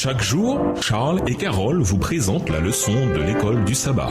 Chaque jour, Charles et Carole vous présentent la leçon de l'école du sabbat.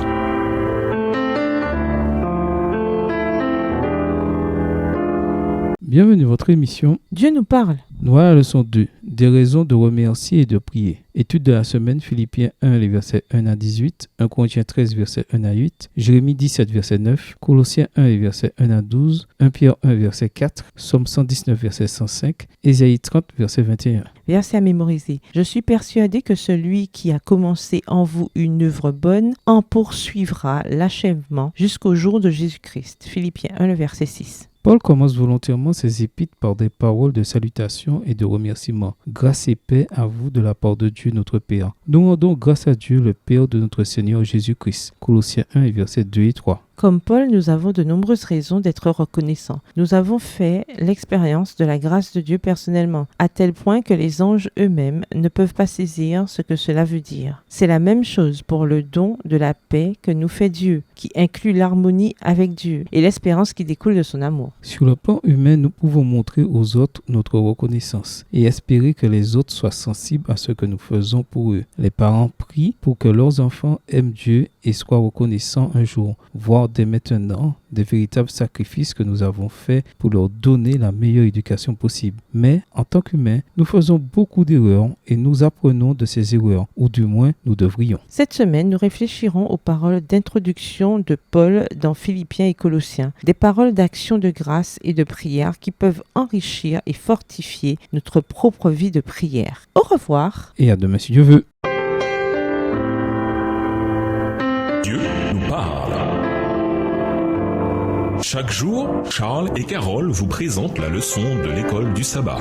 Bienvenue à votre émission Dieu nous parle. Nous voilà la leçon 2, des raisons de remercier et de prier. Étude de la semaine, Philippiens 1, les versets 1 à 18, 1 Corinthiens 13, versets 1 à 8, Jérémie 17, verset 9, Colossiens 1, les versets 1 à 12, 1 Pierre 1, verset 4, Psaume 119, verset 105, Ésaïe 30, verset 21. Verset à mémoriser. Je suis persuadé que celui qui a commencé en vous une œuvre bonne en poursuivra l'achèvement jusqu'au jour de Jésus-Christ. Philippiens 1, le verset 6. Paul commence volontairement ses épîtres par des paroles de salutation et de remerciement. Grâce et paix à vous de la part de Dieu notre Père. Nous rendons grâce à Dieu le Père de notre Seigneur Jésus-Christ. Colossiens 1, et versets 2 et 3. Comme Paul, nous avons de nombreuses raisons d'être reconnaissants. Nous avons fait l'expérience de la grâce de Dieu personnellement, à tel point que les anges eux-mêmes ne peuvent pas saisir ce que cela veut dire. C'est la même chose pour le don de la paix que nous fait Dieu, qui inclut l'harmonie avec Dieu et l'espérance qui découle de son amour. Sur le plan humain, nous pouvons montrer aux autres notre reconnaissance et espérer que les autres soient sensibles à ce que nous faisons pour eux. Les parents prient pour que leurs enfants aiment Dieu et soient reconnaissants un jour, voire dès maintenant, des véritables sacrifices que nous avons faits pour leur donner la meilleure éducation possible. Mais, en tant qu'humains, nous faisons beaucoup d'erreurs et nous apprenons de ces erreurs, ou du moins nous devrions. Cette semaine, nous réfléchirons aux paroles d'introduction de Paul dans Philippiens et Colossiens, des paroles d'action de grâce et de prière qui peuvent enrichir et fortifier notre propre vie de prière. Au revoir. Et à demain si Dieu veut. Dieu nous parle. Chaque jour, Charles et Carole vous présentent la leçon de l'école du sabbat.